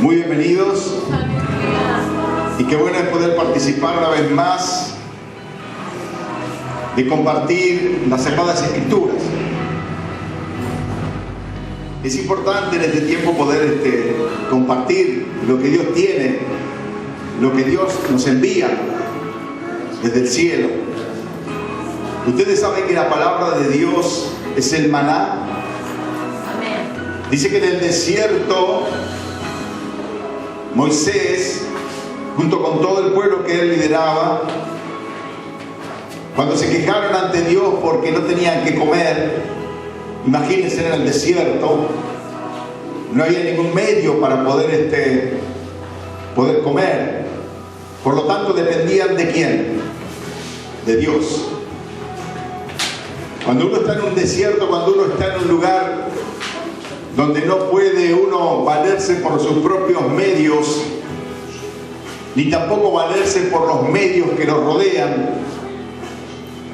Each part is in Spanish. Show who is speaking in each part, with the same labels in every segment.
Speaker 1: Muy bienvenidos. Y qué bueno es poder participar una vez más de compartir las Sagradas Escrituras. Es importante en este tiempo poder compartir lo que Dios tiene, lo que Dios nos envía desde el cielo. Ustedes saben que la palabra de Dios es el maná. Dice que en el desierto Moisés, junto con todo el pueblo que él lideraba, cuando se quejaron ante Dios porque no tenían que comer, imagínense en el desierto, no había ningún medio para poder comer. Por lo tanto, dependían ¿de quién? De Dios. Cuando uno está en un desierto, cuando uno está en un lugar donde no puede uno valerse por sus propios medios, ni tampoco valerse por los medios que lo rodean,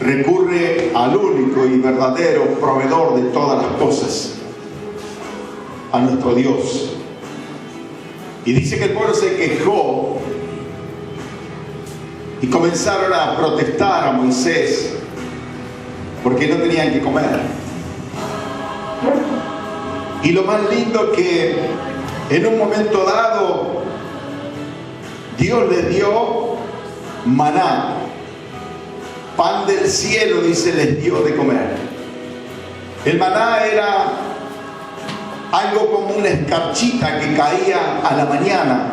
Speaker 1: recurre al único y verdadero proveedor de todas las cosas, a nuestro Dios. Y dice que el pueblo se quejó y comenzaron a protestar a Moisés porque no tenían que comer. Y lo más lindo que en un momento dado Dios les dio maná, pan del cielo, dice, les dio de comer. El maná era algo como una escarchita que caía a la mañana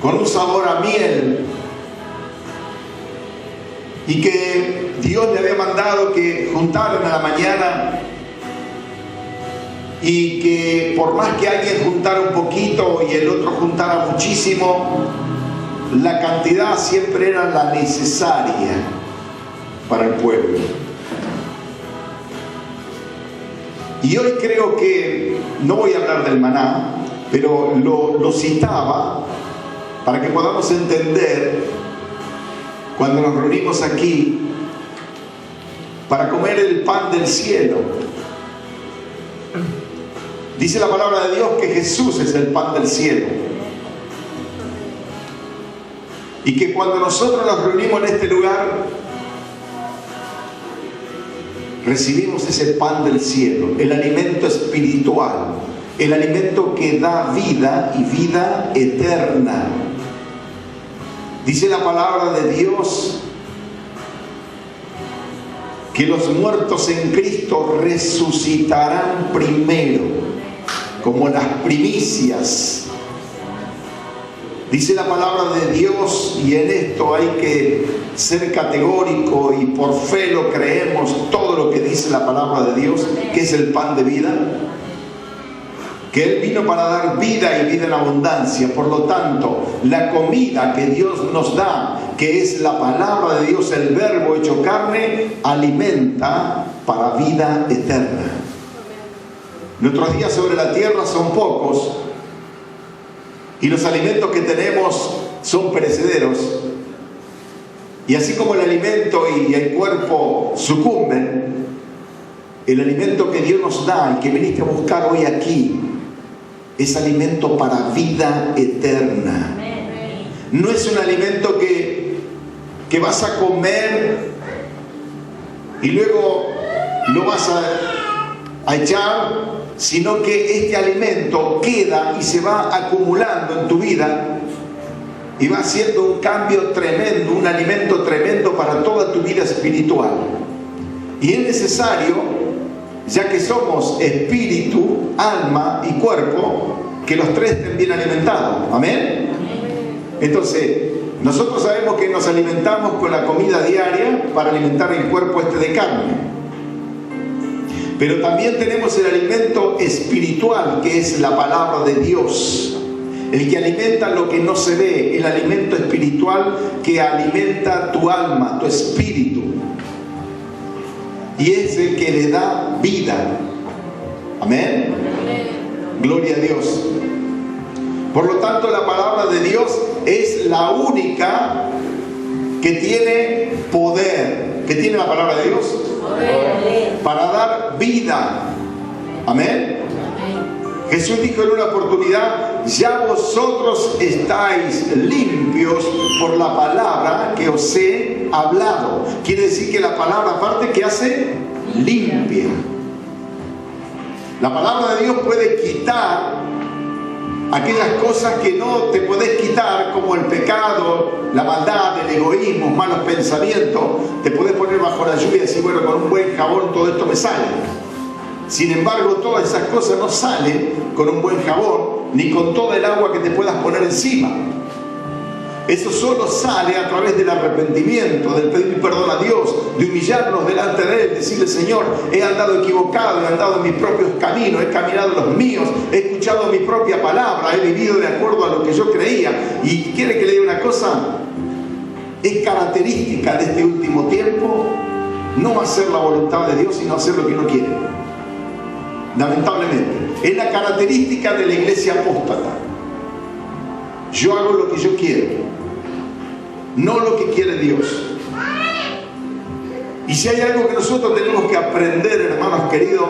Speaker 1: con un sabor a miel, y que Dios le había mandado que juntaran a la mañana, y que por más que alguien juntara un poquito y el otro juntara muchísimo, la cantidad siempre era la necesaria para el pueblo. Y hoy creo que, no voy a hablar del maná, pero lo citaba para que podamos entender cuando nos reunimos aquí para comer el pan del cielo. Dice la palabra de Dios que Jesús es el pan del cielo. Y que cuando nosotros nos reunimos en este lugar, recibimos ese pan del cielo, el alimento espiritual, el alimento que da vida y vida eterna. Dice la palabra de Dios que los muertos en Cristo resucitarán primero, como las primicias. Dice la palabra de Dios, y en esto hay que ser categórico y por fe lo creemos, todo lo que dice la palabra de Dios, que es el pan de vida, que Él vino para dar vida y vida en abundancia. Por lo tanto, la comida que Dios nos da, que es la palabra de Dios, el verbo hecho carne, alimenta para vida eterna. Nuestros días sobre la tierra son pocos y los alimentos que tenemos son perecederos. Y así como el alimento y el cuerpo sucumben, el alimento que Dios nos da y que viniste a buscar hoy aquí es alimento para vida eterna. No es un alimento que vas a comer y luego lo vas a echar, sino que este alimento queda y se va acumulando en tu vida y va haciendo un cambio tremendo, un alimento tremendo para toda tu vida espiritual. Y es necesario, ya que somos espíritu, alma y cuerpo, que los tres estén bien alimentados. ¿Amén? Entonces, nosotros sabemos que nos alimentamos con la comida diaria para alimentar el cuerpo de carne. Pero también tenemos el alimento espiritual, que es la palabra de Dios, el que alimenta lo que no se ve, el alimento espiritual que alimenta tu alma, tu espíritu, y es el que le da vida. Amén. Gloria a Dios. Por lo tanto, la palabra de Dios es la única que tiene poder. ¿Qué tiene la palabra de Dios? Poder. Para dar vida. Amén. Jesús dijo en una oportunidad: ya vosotros estáis limpios por la palabra que os he hablado. Quiere decir que la palabra, aparte, ¿qué hace? Limpia. La palabra de Dios puede quitar aquellas cosas que no te podés quitar, como el pecado, la maldad, el egoísmo, malos pensamientos. Te podés poner bajo la lluvia y decir: bueno, con un buen jabón todo esto me sale. Sin embargo, todas esas cosas no salen con un buen jabón, ni con toda el agua que te puedas poner encima. Eso solo sale a través del arrepentimiento, del pedir perdón a Dios, de humillarnos delante de Él, decirle: Señor, he andado equivocado, he andado en mis propios caminos, he caminado los míos, he escuchado mi propia palabra, he vivido de acuerdo a lo que yo creía. Y quiere que le diga una cosa: es característica de este último tiempo no hacer la voluntad de Dios, sino hacer lo que uno quiere. Lamentablemente, es la característica de la iglesia apóstata. Yo hago lo que yo quiero, no lo que quiere Dios. Y si hay algo que nosotros tenemos que aprender, hermanos queridos,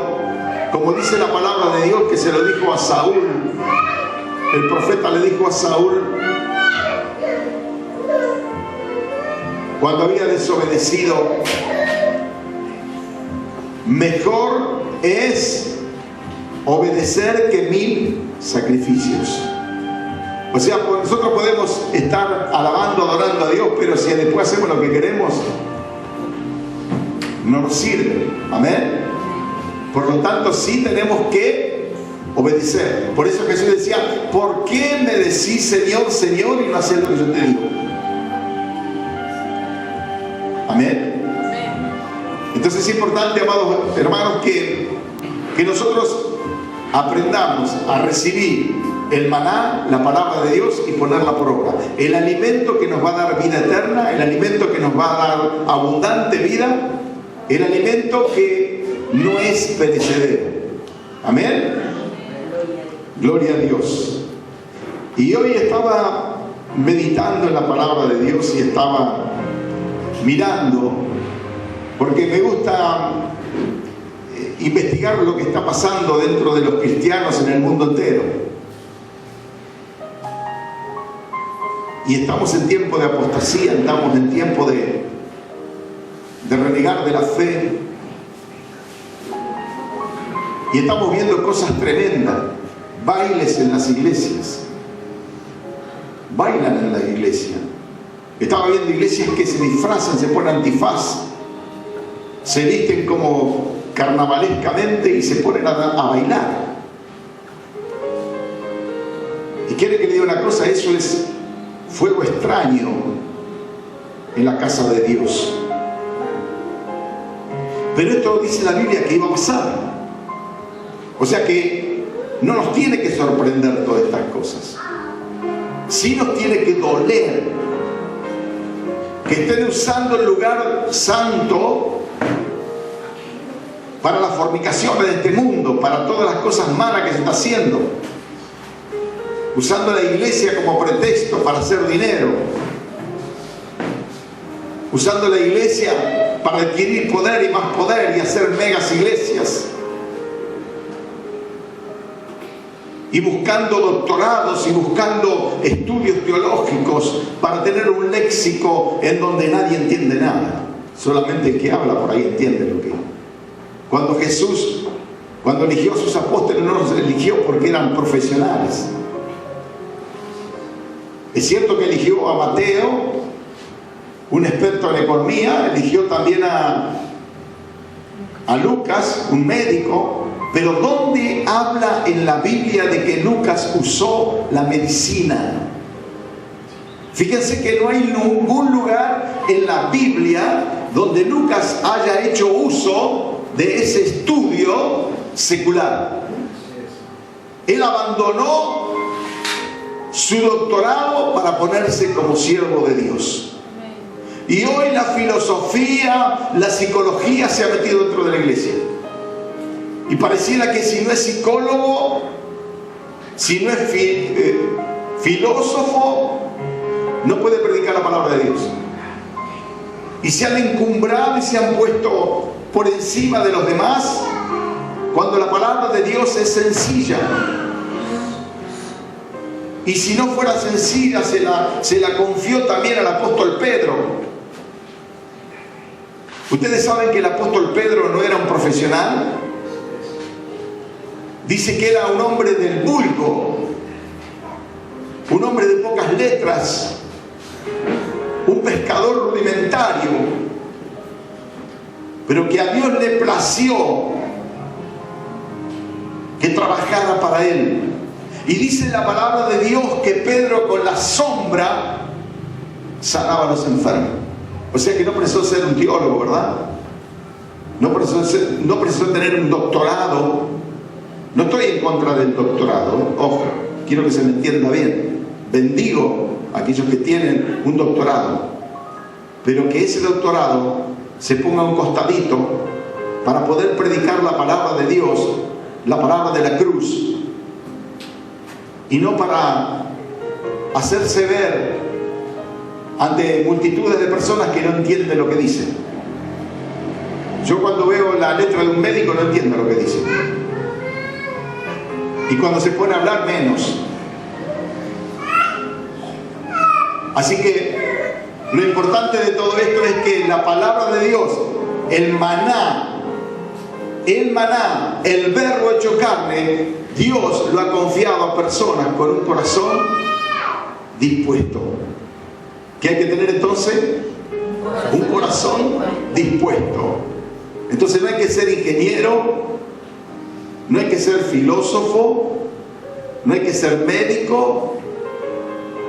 Speaker 1: como dice la palabra de Dios, que se lo dijo a Saúl, el profeta le dijo a Saúl, cuando había desobedecido: mejor es obedecer que 1000 sacrificios. O sea, nosotros podemos estar alabando, adorando a Dios, pero si después hacemos lo que queremos, no nos sirve. Amén. Por lo tanto, sí tenemos que obedecer. Por eso Jesús decía: ¿por qué me decís Señor, Señor, y no haces lo que yo te digo? Amén. Entonces es importante, amados hermanos, que nosotros aprendamos a recibir el maná, la palabra de Dios, y ponerla por obra. El alimento que nos va a dar vida eterna, el alimento que nos va a dar abundante vida, el alimento que no es perecedero. Amén. Gloria a Dios. Y hoy estaba meditando en la palabra de Dios y estaba mirando, porque me gusta investigar lo que está pasando dentro de los cristianos en el mundo entero. Y estamos en tiempo de apostasía, estamos en tiempo de renegar de la fe. Y estamos viendo cosas tremendas. Bailes en las iglesias. Bailan en la iglesia. Estaba viendo iglesias que se disfrazan, se ponen antifaz, se visten como carnavalescamente y se ponen a bailar. Y quiere que le diga una cosa: eso es fuego extraño en la casa de Dios. Pero esto dice la Biblia que iba a pasar. O sea que no nos tiene que sorprender todas estas cosas. Sí nos tiene que doler que estén usando el lugar santo para las fornicaciones de este mundo, para todas las cosas malas que se está haciendo, usando la iglesia como pretexto para hacer dinero, usando la iglesia para adquirir poder y más poder y hacer megas iglesias, y buscando doctorados y buscando estudios teológicos para tener un léxico en donde nadie entiende nada. Solamente el que habla por ahí entiende lo que es. Cuando Jesús, cuando eligió a sus apóstoles, no los eligió porque eran profesionales. Es cierto que eligió a Mateo, un experto en economía, eligió también a Lucas, un médico, pero ¿dónde habla en la Biblia de que Lucas usó la medicina? Fíjense que no hay ningún lugar en la Biblia donde Lucas haya hecho uso de ese estudio secular. Él abandonó su doctorado para ponerse como siervo de Dios. Y hoy la filosofía, la psicología se ha metido dentro de la iglesia. Y pareciera que si no es psicólogo, si no es filósofo, no puede predicar la palabra de Dios. Y se han encumbrado y se han puesto por encima de los demás, cuando la palabra de Dios es sencilla. Y si no fuera sencilla, se la confió también al apóstol Pedro. Ustedes saben que el apóstol Pedro no era un profesional. Dice que era un hombre del vulgo, un hombre de pocas letras, un pescador rudimentario, pero que a Dios le plació que trabajara para él. Y dice la palabra de Dios que Pedro con la sombra sanaba a los enfermos. O sea que no precisó ser un teólogo, ¿verdad? No precisó tener un doctorado. No estoy en contra del doctorado, ojo, quiero que se me entienda bien. Bendigo a aquellos que tienen un doctorado, pero que ese doctorado se ponga a un costadito para poder predicar la palabra de Dios, la palabra de la cruz, y no para hacerse ver ante multitudes de personas que no entienden lo que dicen. Yo cuando veo la letra de un médico no entiendo lo que dice, y cuando se pone a hablar menos. Así que lo importante de todo esto es que la palabra de Dios, el maná, el verbo hecho carne, Dios lo ha confiado a personas con un corazón dispuesto. ¿Qué hay que tener entonces? Un corazón dispuesto. Entonces no hay que ser ingeniero, no hay que ser filósofo, no hay que ser médico,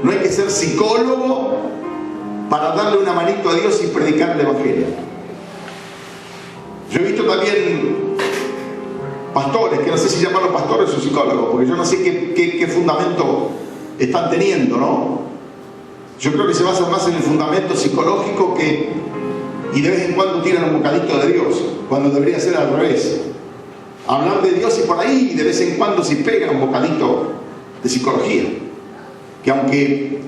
Speaker 1: no hay que ser psicólogo para darle una manito a Dios y predicar el evangelio. Yo he visto también pastores, que no sé si llamarlos pastores o psicólogos, porque yo no sé qué fundamento están teniendo, ¿no? Yo creo que se basa más en el fundamento psicológico y de vez en cuando tiran un bocadito de Dios, cuando debería ser al revés. Hablar de Dios y por ahí de vez en cuando se pega un bocadito de psicología. Que aunque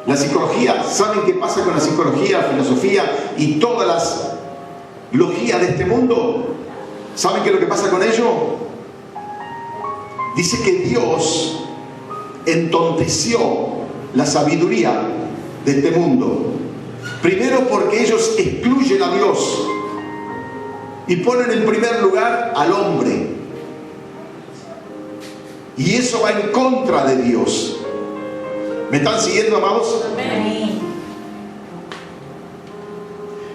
Speaker 1: la psicología, ¿saben qué pasa con la psicología, filosofía y todas las logías de este mundo? ¿Saben qué es lo que pasa con ello? Dice que Dios entonteció la sabiduría de este mundo. Primero porque ellos excluyen a Dios y ponen en primer lugar al hombre. Y eso va en contra de Dios. ¿Me están siguiendo, amados? Amén.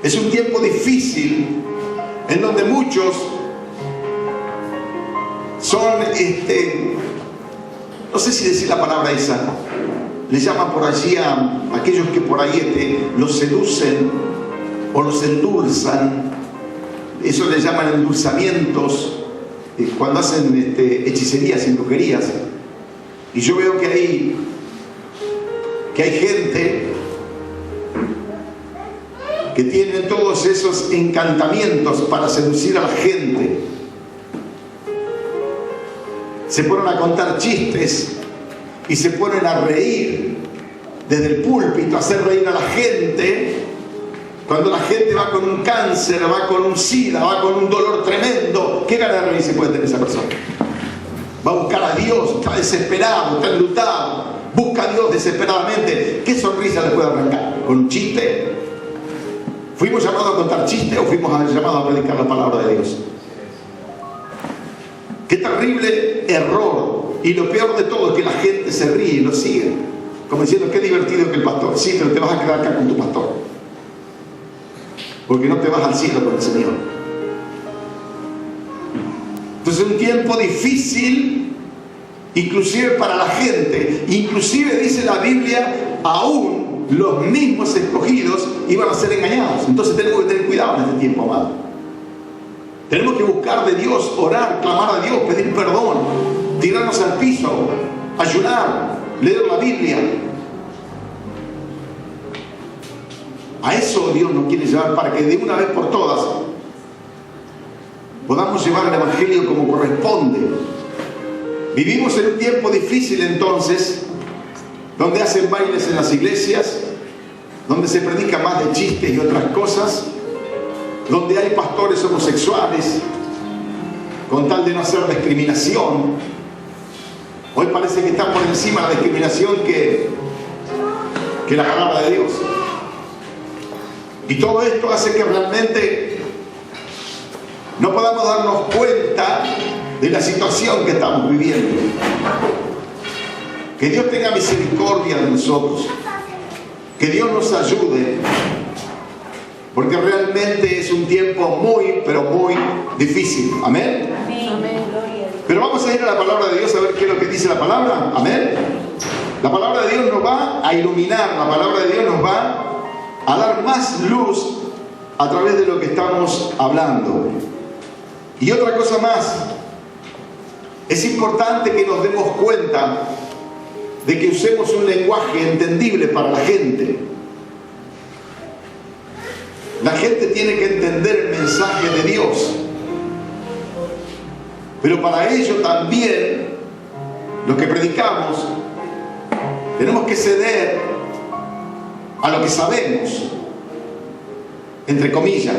Speaker 1: Es un tiempo difícil en donde muchos son, no sé si decir la palabra esa, le llaman por allí a aquellos que por ahí los seducen o los endulzan. Eso le llaman endulzamientos, cuando hacen hechicerías y brujerías. Y yo veo que hay gente que tiene todos esos encantamientos para seducir a la gente. Se ponen a contar chistes y se ponen a reír desde el púlpito, a hacer reír a la gente. Cuando la gente va con un cáncer, va con un SIDA, va con un dolor tremendo, ¿qué gana de reírse puede tener esa persona? Va a buscar a Dios, está desesperado, está enlutado, busca a Dios desesperadamente. ¿Qué sonrisa le puede arrancar? ¿Con un chiste? ¿Fuimos llamados a contar chistes o fuimos llamados a predicar la palabra de Dios? ¡Qué terrible error! Y lo peor de todo es que la gente se ríe y lo sigue, como diciendo, qué divertido que el pastor. Sí, pero te vas a quedar acá con tu pastor, porque no te vas al cielo con el Señor. Entonces es un tiempo difícil, inclusive para la gente. Inclusive dice la Biblia, aún los mismos escogidos iban a ser engañados. Entonces tenemos que tener cuidado en este tiempo, amado. Tenemos que buscar de Dios, orar, clamar a Dios, pedir perdón, tirarnos al piso, ayunar, leer la Biblia. A eso Dios nos quiere llevar, para que de una vez por todas podamos llevar el evangelio como corresponde. Vivimos en un tiempo difícil entonces, donde hacen bailes en las iglesias, donde se predica más de chistes y otras cosas, donde hay pastores homosexuales con tal de no hacer discriminación, Hoy parece que está por encima la discriminación que la palabra de Dios. Y todo esto hace que realmente no podamos darnos cuenta de la situación que estamos viviendo. Que Dios tenga misericordia de nosotros. Que Dios nos ayude. Porque realmente es un tiempo muy, pero muy difícil. Amén. Pero vamos a ir a la palabra de Dios a ver qué es lo que dice la palabra. Amén. La palabra de Dios nos va a iluminar. La palabra de Dios nos va a dar más luz a través de lo que estamos hablando. Y otra cosa más. Es importante que nos demos cuenta de que usemos un lenguaje entendible para la gente. La gente tiene que entender el mensaje de Dios. Pero para ello también, los que predicamos, tenemos que ceder a lo que sabemos, entre comillas,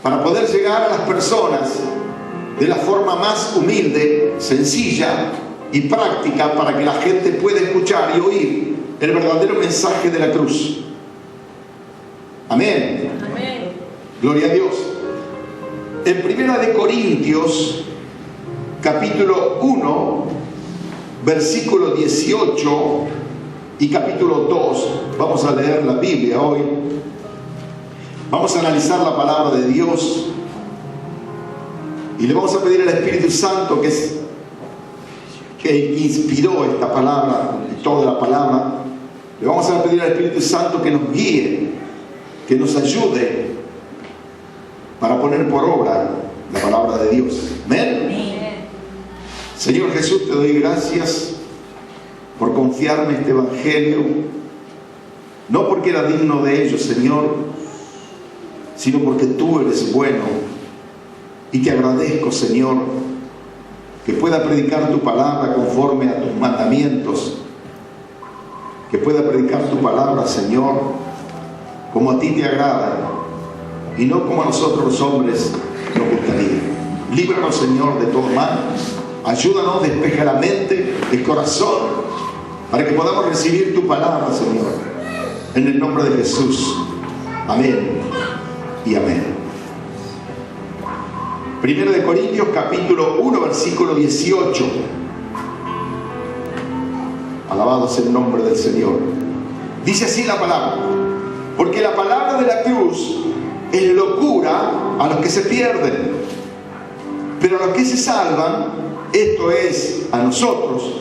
Speaker 1: para poder llegar a las personas de la forma más humilde, sencilla y práctica, para que la gente pueda escuchar y oír el verdadero mensaje de la cruz. Amén. Amén. Gloria a Dios. En 1 Corintios, capítulo 1, versículo 18 y capítulo 2, vamos a leer la Biblia hoy. Vamos a analizar la palabra de Dios y le vamos a pedir al Espíritu Santo que inspiró esta palabra y toda la palabra. Le vamos a pedir al Espíritu Santo que nos guíe, que nos ayude para poner por obra la palabra de Dios. Amén. Señor Jesús, te doy gracias por confiarme este evangelio, no porque era digno de ello, Señor, sino porque tú eres bueno. Y te agradezco, Señor, que pueda predicar tu palabra conforme a tus mandamientos, que pueda predicar tu palabra, Señor, como a ti te agrada y no como a nosotros los hombres nos gustaría. Líbranos, Señor, de todo mal. Ayúdanos, despeja la mente, el corazón, para que podamos recibir tu palabra, Señor, en el nombre de Jesús. Amén y amén. 1 Corintios capítulo 1, versículo 18. Alabado sea el nombre del Señor. Dice así la palabra: porque la palabra de la cruz es locura a los que se pierden, pero a los que se salvan, esto es, a nosotros,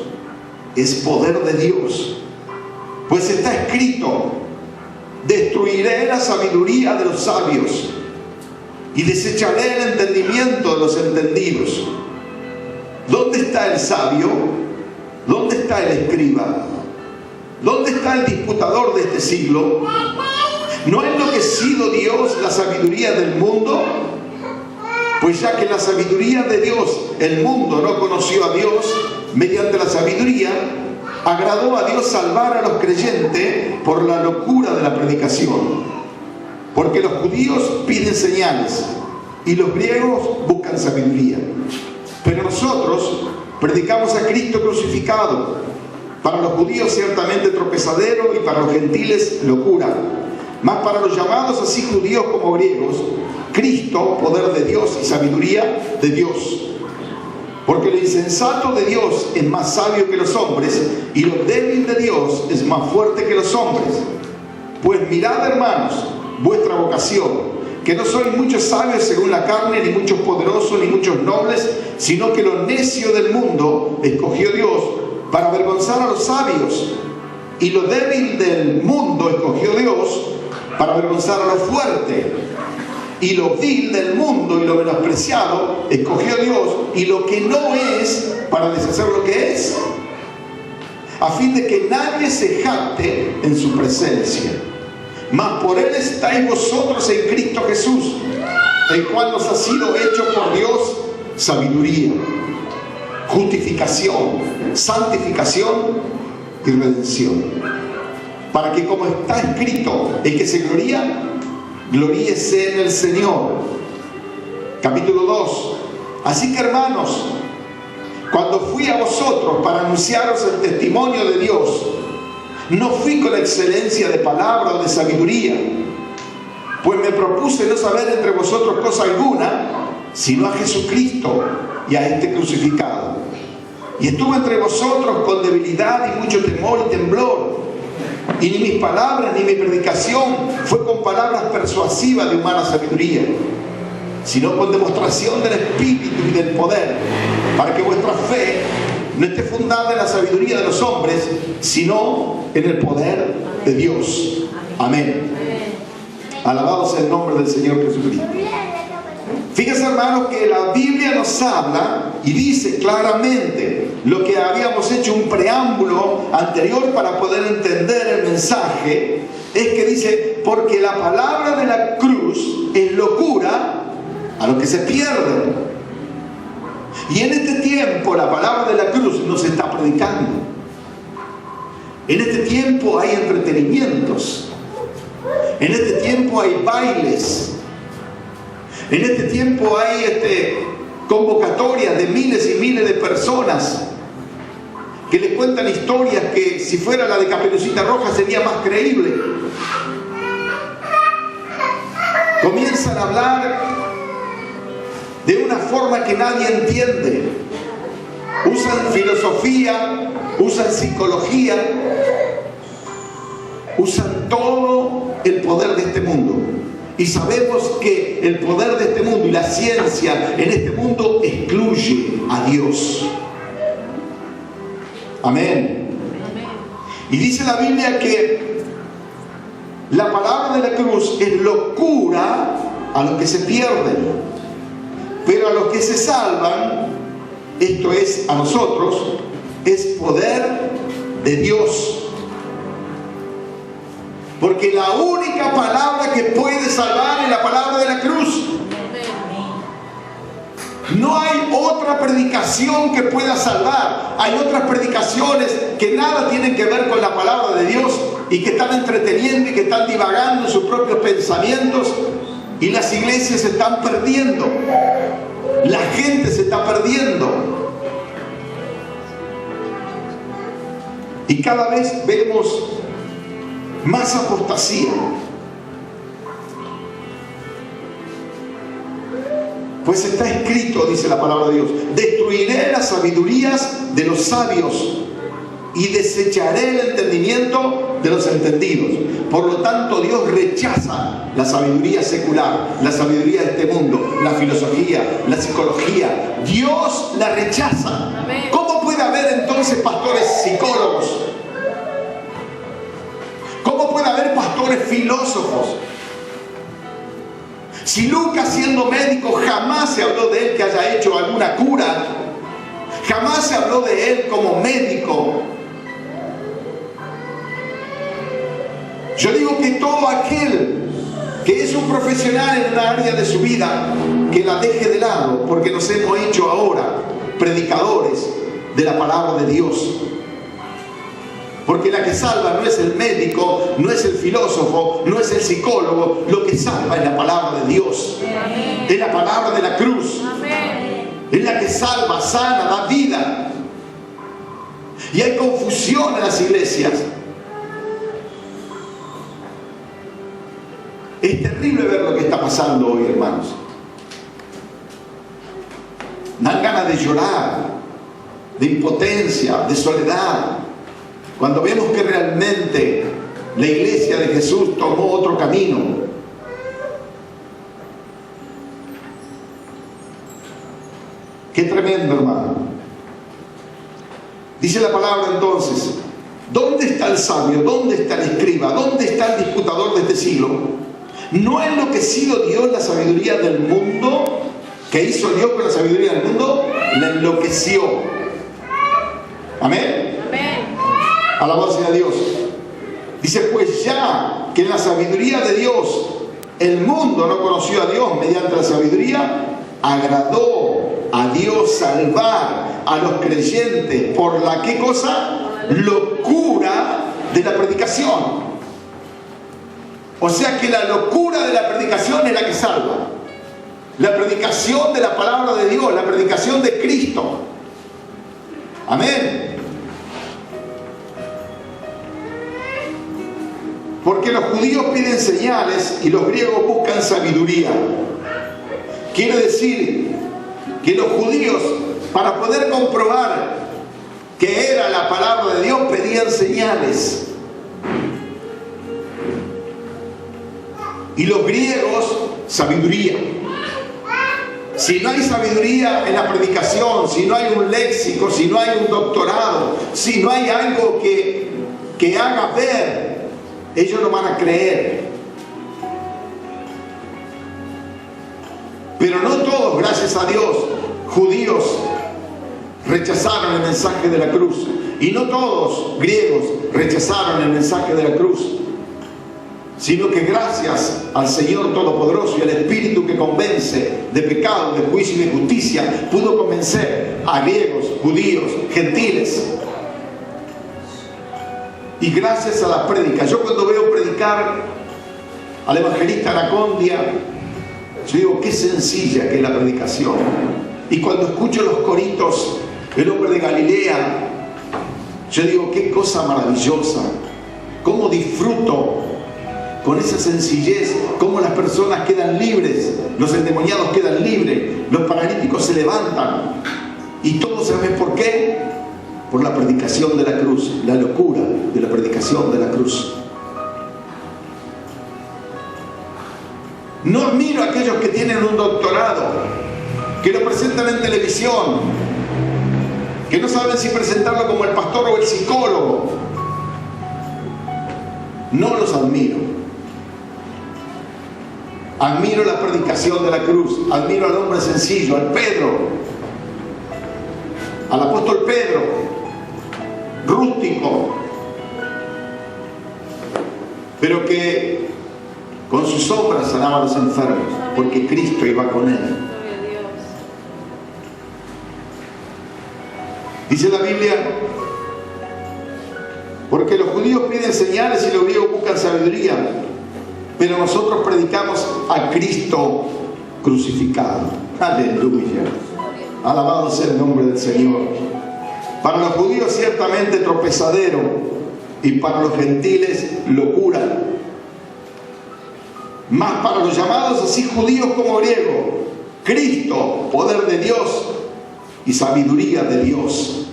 Speaker 1: es poder de Dios. Pues está escrito: destruiré la sabiduría de los sabios y desecharé el entendimiento de los entendidos. ¿Dónde está el sabio? ¿Dónde está el escriba? ¿Dónde está el disputador de este siglo? ¿No ha enloquecido Dios la sabiduría del mundo? Pues ya que la sabiduría de Dios, el mundo no conoció a Dios, mediante la sabiduría, agradó a Dios salvar a los creyentes por la locura de la predicación. Porque los judíos piden señales y los griegos buscan sabiduría. Pero nosotros predicamos a Cristo crucificado, para los judíos ciertamente tropezadero y para los gentiles locura. Mas para los llamados así judíos como griegos, Cristo, poder de Dios y sabiduría de Dios. Porque lo insensato de Dios es más sabio que los hombres, y lo débil de Dios es más fuerte que los hombres. Pues mirad, hermanos, vuestra vocación, que no sois muchos sabios según la carne, ni muchos poderosos, ni muchos nobles, sino que lo necio del mundo escogió Dios para avergonzar a los sabios, y lo débil del mundo escogió Dios para avergonzar a lo fuerte, y lo vil del mundo y lo menospreciado escogió Dios, y lo que no es para deshacer lo que es, a fin de que nadie se jacte en su presencia. Mas por Él estáis vosotros en Cristo Jesús, el cual nos ha sido hecho por Dios sabiduría, justificación, santificación y redención, para que, como está escrito, el que se gloría, gloríese en el Señor. Capítulo 2. Así que, hermanos, cuando fui a vosotros para anunciaros el testimonio de Dios, no fui con excelencia de palabra o de sabiduría, pues me propuse no saber entre vosotros cosa alguna, sino a Jesucristo y a este crucificado. Y estuve entre vosotros con debilidad y mucho temor y temblor. Y ni mis palabras ni mi predicación fue con palabras persuasivas de humana sabiduría, sino con demostración del Espíritu y del poder, para que vuestra fe no esté fundada en la sabiduría de los hombres, sino en el poder de Dios. Amén. Alabado sea el nombre del Señor Jesucristo. Fíjense, hermanos, que la Biblia nos habla y dice claramente lo que habíamos hecho un preámbulo anterior para poder entender el mensaje. Es que dice, porque la palabra de la cruz es locura a los que se pierden. Y en este tiempo la palabra de la cruz no se está predicando. En este tiempo hay entretenimientos. En este tiempo hay bailes. En este tiempo hay convocatorias de miles y miles de personas que les cuentan historias que si fuera la de Caperucita Roja sería más creíble. Comienzan a hablar de una forma que nadie entiende. Usan filosofía, usan psicología, usan todo el poder de este mundo. Y sabemos que el poder de este mundo y la ciencia en este mundo excluye a Dios. Amén. Y dice la Biblia que la palabra de la cruz es locura a los que se pierden, pero a los que se salvan, esto es a nosotros, es poder de Dios. Porque la única palabra que puede salvar es la palabra de la cruz. No hay otra predicación que pueda salvar. Hay otras predicaciones que nada tienen que ver con la palabra de Dios y que están entreteniendo y que están divagando en sus propios pensamientos, y las iglesias se están perdiendo. La gente se está perdiendo. Y cada vez vemos más apostasía. Pues está escrito, dice la palabra de Dios, destruiré las sabidurías de los sabios y desecharé el entendimiento de los entendidos. Por lo tanto, Dios rechaza la sabiduría secular, la sabiduría de este mundo, la filosofía, la psicología. Dios la rechaza. ¿Cómo puede haber entonces pastores psicólogos? ¿Cómo puede haber pastores filósofos? Si Lucas, siendo médico, jamás se habló de él que haya hecho alguna cura, jamás se habló de él como médico. Yo digo que todo aquel que es un profesional en una área de su vida, que la deje de lado, porque nos hemos hecho ahora predicadores de la palabra de Dios. Porque la que salva no es el médico, no es el filósofo, no es el psicólogo. Lo que salva es la palabra de Dios. Amén. Es la palabra de la cruz. Amén. Es la que salva, sana, da vida. Y hay confusión en las iglesias. Es terrible ver lo que está pasando hoy, hermanos. Dan ganas de llorar, de impotencia, de soledad, cuando vemos que realmente la iglesia de Jesús tomó otro camino. Qué tremendo, hermano. Dice la palabra entonces, ¿dónde está el sabio? ¿Dónde está el escriba? ¿Dónde está el disputador de este siglo? ¿No ha enloquecido Dios la sabiduría del mundo? ¿Qué hizo Dios con la sabiduría del mundo? La enloqueció. Amén. Amén. Alabado sea Dios. Dice, pues ya que en la sabiduría de Dios el mundo no conoció a Dios mediante la sabiduría, agradó a Dios salvar a los creyentes por la ¿qué cosa? Locura de la predicación. O sea que la locura de la predicación es la que salva. La predicación de la palabra de Dios, la predicación de Cristo. Amén. Porque los judíos piden señales y los griegos buscan sabiduría. Quiere decir que los judíos, para poder comprobar que era la palabra de Dios, pedían señales. Y los griegos, sabiduría. Si no hay sabiduría en la predicación, si no hay un léxico, si no hay un doctorado, si no hay algo que haga ver, ellos no van a creer. Pero no todos, gracias a Dios, judíos rechazaron el mensaje de la cruz. Y no todos, griegos, rechazaron el mensaje de la cruz. Sino que gracias al Señor Todopoderoso y al Espíritu que convence de pecado, de juicio y de justicia, pudo convencer a griegos, judíos, gentiles. Y gracias a la prédica, yo cuando veo predicar al evangelista Anacondia, yo digo, qué sencilla que es la predicación. Y cuando escucho los coritos del hombre de Galilea, yo digo, qué cosa maravillosa, cómo disfruto con esa sencillez, cómo las personas quedan libres, los endemoniados quedan libres, los paralíticos se levantan. Y todo saben por qué, por la predicación de la cruz, la locura de la predicación de la cruz. No admiro a aquellos que tienen un doctorado, que lo presentan en televisión, que no saben si presentarlo como el pastor o el psicólogo. No los admiro. Admiro la predicación de la cruz, admiro al hombre sencillo, al Pedro, al apóstol Pedro, rústico, pero que con sus obras sanaba a los enfermos, porque Cristo iba con él. Dice la Biblia, porque los judíos piden señales y los griegos buscan sabiduría, pero nosotros predicamos a Cristo crucificado. Aleluya. Alabado sea el nombre del Señor. Para los judíos ciertamente tropezadero y para los gentiles locura. Mas para los llamados así judíos como griegos, Cristo, poder de Dios y sabiduría de Dios.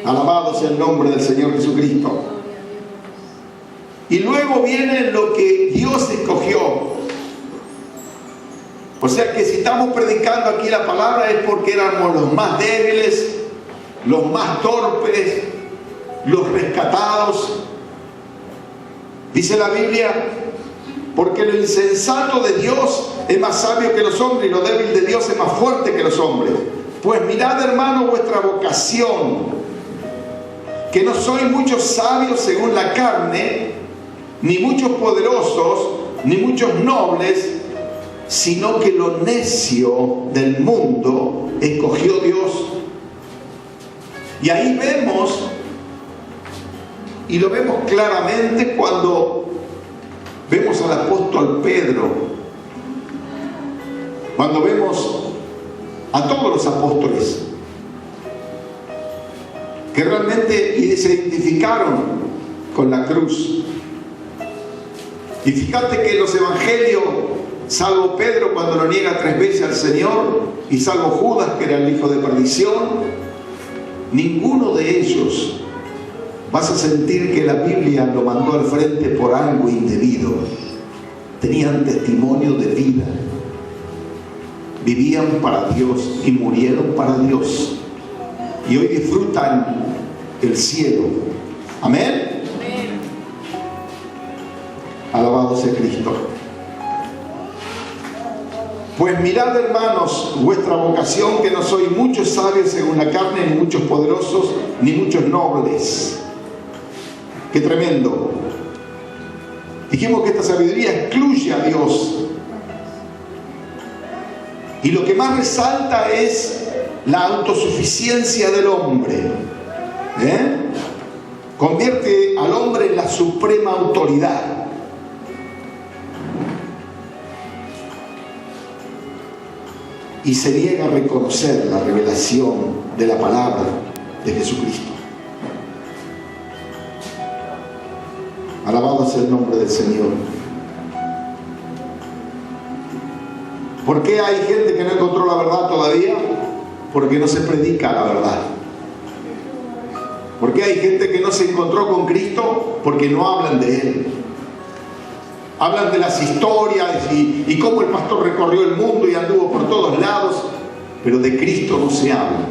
Speaker 1: Alabado sea el nombre del Señor Jesucristo. Y luego viene lo que Dios escogió. O sea que si estamos predicando aquí la palabra es porque éramos los más débiles, los más torpes, los rescatados. Dice la Biblia, porque lo insensato de Dios es más sabio que los hombres y lo débil de Dios es más fuerte que los hombres. Pues mirad, hermano, vuestra vocación, que no sois muchos sabios según la carne, ni muchos poderosos, ni muchos nobles, sino que lo necio del mundo escogió Dios. Y ahí vemos, y lo vemos claramente cuando vemos al apóstol Pedro, cuando vemos a todos los apóstoles, que realmente se identificaron con la cruz. Y fíjate que los evangelios, salvo Pedro cuando lo niega 3 veces al Señor, y salvo Judas que era el hijo de perdición, ninguno de ellos vas a sentir que la Biblia lo mandó al frente por algo indebido. Tenían testimonio de vida, vivían para Dios y murieron para Dios, y hoy disfrutan el cielo. Amén. Alabado sea Cristo. Pues mirad, hermanos, vuestra vocación, que no sois muchos sabios según la carne, ni muchos poderosos, ni muchos nobles. Qué tremendo. Dijimos que esta sabiduría excluye a Dios. Y lo que más resalta es la autosuficiencia del hombre. Convierte al hombre en la suprema autoridad. Y se niega a reconocer la revelación de la palabra de Jesucristo. Alabado sea el nombre del Señor. ¿Por qué hay gente que no encontró la verdad todavía? Porque no se predica la verdad. ¿Por qué hay gente que no se encontró con Cristo? Porque no hablan de Él. Hablan de las historias y cómo el pastor recorrió el mundo y anduvo por todos lados, pero de Cristo no se habla.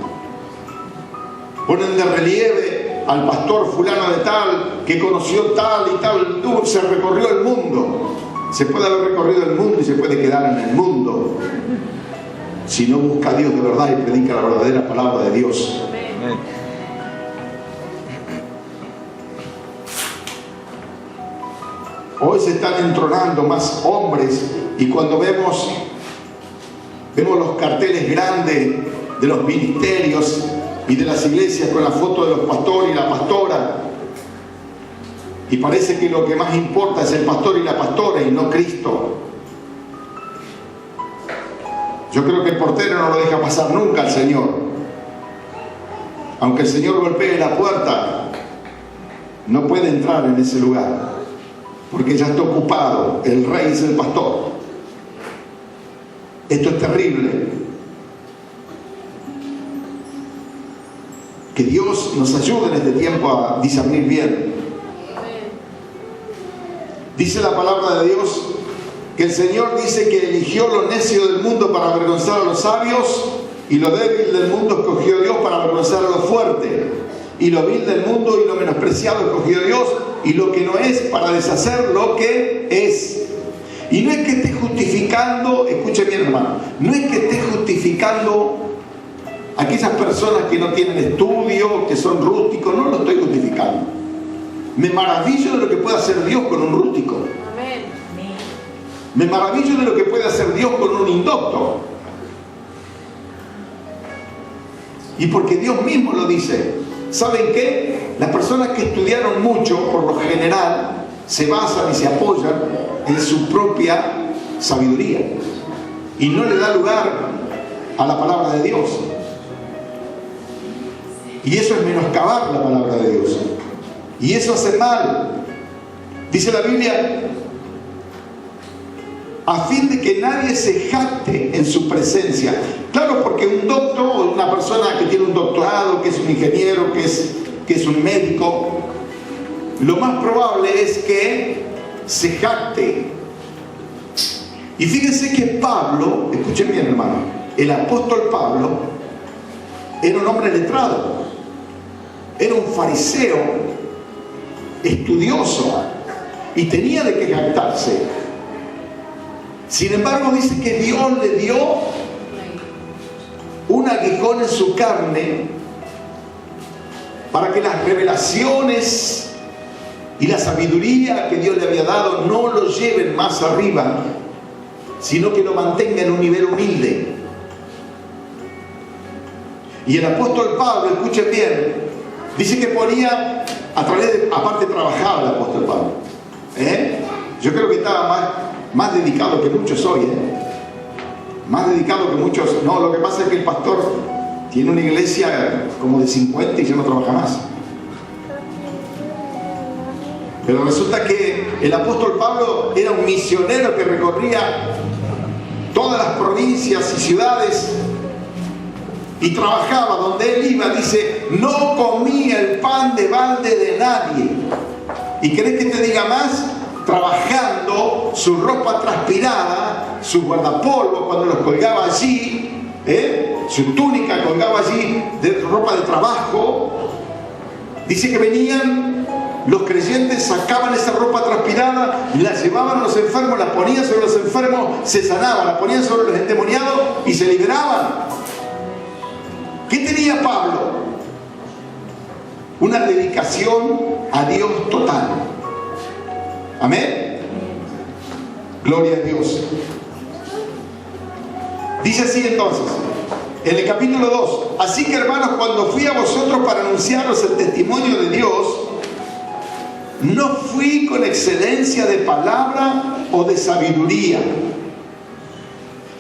Speaker 1: Ponen de relieve al pastor fulano de tal, que conoció tal y tal, se recorrió el mundo. Se puede haber recorrido el mundo y se puede quedar en el mundo si no busca a Dios de verdad y predica la verdadera palabra de Dios. Amén. Hoy se están entronando más hombres y cuando vemos los carteles grandes de los ministerios y de las iglesias con la foto de los pastores y la pastora, y parece que lo que más importa es el pastor y la pastora y no Cristo. Yo creo que el portero no lo deja pasar nunca al Señor. Aunque el Señor golpee la puerta, no puede entrar en ese lugar, porque ya está ocupado. El rey es el pastor. Esto es terrible. Que Dios nos ayude en este tiempo a discernir bien. Dice la palabra de Dios que el Señor dice que eligió lo necio del mundo para avergonzar a los sabios, y lo débil del mundo escogió Dios para avergonzar a lo fuerte, y lo vil del mundo y lo menospreciado escogió Dios, y lo que no es para deshacer lo que es. Y no es que esté justificando, escuche bien hermano, no es que esté justificando a aquellas personas que no tienen estudio, que son rústicos, no lo estoy justificando. Me maravillo de lo que puede hacer Dios con un rústico. Amén. Me maravillo de lo que puede hacer Dios con un indocto. Y porque Dios mismo lo dice. ¿Saben qué? Las personas que estudiaron mucho, por lo general, se basan y se apoyan en su propia sabiduría. Y no le da lugar a la palabra de Dios. Y eso es menoscabar la palabra de Dios. Y eso hace mal. Dice la Biblia, a fin de que nadie se jacte en su presencia. Claro, porque un doctor, una persona que tiene un doctorado, que es un ingeniero, que es un médico, lo más probable es que se jacte. Y fíjense que Pablo, escuchen bien hermano, el apóstol Pablo era un hombre letrado, era un fariseo estudioso y tenía de qué jactarse. Sin embargo, dice que Dios le dio un aguijón en su carne para que las revelaciones y la sabiduría que Dios le había dado no lo lleven más arriba, sino que lo mantenga en un nivel humilde. Y el apóstol Pablo, escuchen bien, dice que ponía aparte trabajaba el apóstol Pablo. Yo creo que estaba más dedicado que muchos hoy. Más dedicado que muchos. No, lo que pasa es que el pastor tiene una iglesia como de 50 y ya no trabaja más. Pero resulta que el apóstol Pablo era un misionero que recorría todas las provincias y ciudades y trabajaba donde él iba. Dice, no comía el pan de balde de nadie. ¿Y querés que te diga más? Trabajando, su ropa transpirada, su guardapolvo cuando los colgaba allí, su túnica colgaba allí de ropa de trabajo. Dice que venían los creyentes, sacaban esa ropa transpirada, la llevaban a los enfermos, la ponían sobre los enfermos, se sanaban, la ponían sobre los endemoniados y se liberaban. ¿Qué tenía Pablo? Una dedicación a Dios total. Amén. Gloria a Dios. Dice así entonces, en el capítulo 2, así que hermanos, cuando fui a vosotros para anunciaros el testimonio de Dios, no fui con excelencia de palabra o de sabiduría.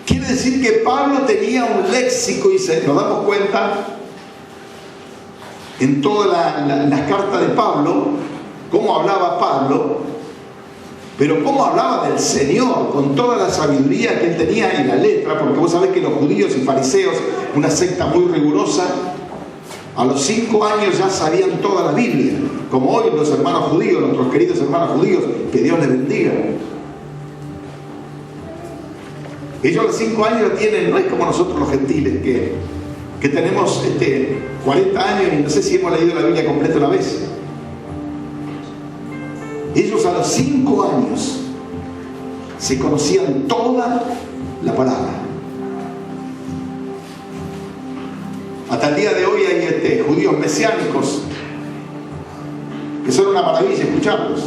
Speaker 1: Quiere decir que Pablo tenía un léxico, y nos damos cuenta en todas las cartas de Pablo, cómo hablaba Pablo, pero cómo hablaba del Señor, con toda la sabiduría que él tenía en la letra, porque vos sabés que los judíos y fariseos, una secta muy rigurosa, a los 5 años ya sabían toda la Biblia, como hoy los hermanos judíos, nuestros queridos hermanos judíos, que Dios les bendiga. Ellos a los 5 años lo tienen, no es como nosotros los gentiles, que tenemos 40 años y no sé si hemos leído la Biblia completa una vez. Ellos a los 5 años se conocían toda la palabra. Hasta el día de hoy hay judíos mesiánicos que son una maravilla escucharlos.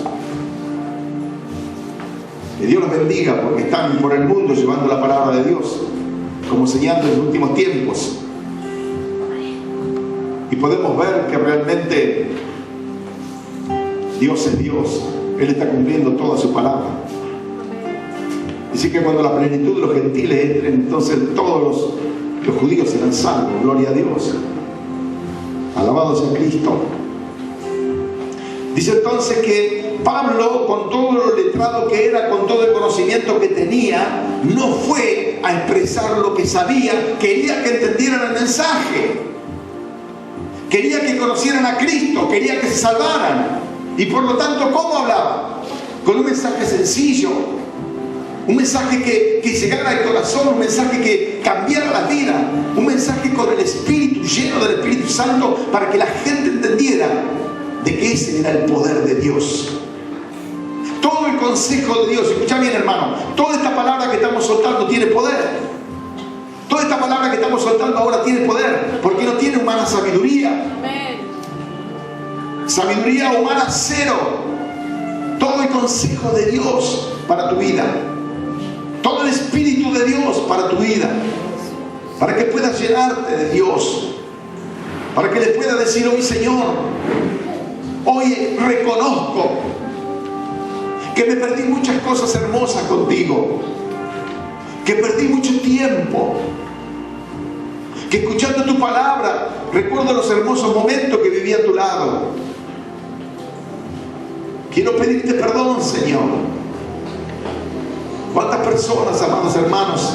Speaker 1: Que Dios los bendiga porque están por el mundo llevando la palabra de Dios como señal de los últimos tiempos. Y podemos ver que realmente Dios es Dios. Él está cumpliendo toda su palabra. Así que cuando la plenitud de los gentiles entren, entonces todos los judíos serán salvos. Gloria a Dios. Alabado sea Cristo. Dice entonces que Pablo, con todo lo letrado que era, con todo el conocimiento que tenía, no fue a expresar lo que sabía. Quería que entendieran el mensaje. Quería que conocieran a Cristo. Quería que se salvaran. Y por lo tanto, ¿cómo hablaba? Con un mensaje sencillo, un mensaje que llegara al corazón, un mensaje que cambiara la vida, un mensaje con el Espíritu, lleno del Espíritu Santo, para que la gente entendiera de que ese era el poder de Dios. Todo el consejo de Dios, escucha bien hermano, toda esta palabra que estamos soltando tiene poder. Toda esta palabra que estamos soltando ahora tiene poder, porque no tiene humana sabiduría. Sabiduría humana cero. Todo el consejo de Dios para tu vida, todo el Espíritu de Dios para tu vida, para que puedas llenarte de Dios, para que le puedas decir: hoy Señor, hoy reconozco que me perdí muchas cosas hermosas contigo, que perdí mucho tiempo, que escuchando tu palabra recuerdo los hermosos momentos que viví a tu lado. Quiero pedirte perdón, Señor. ¿Cuántas personas, amados hermanos,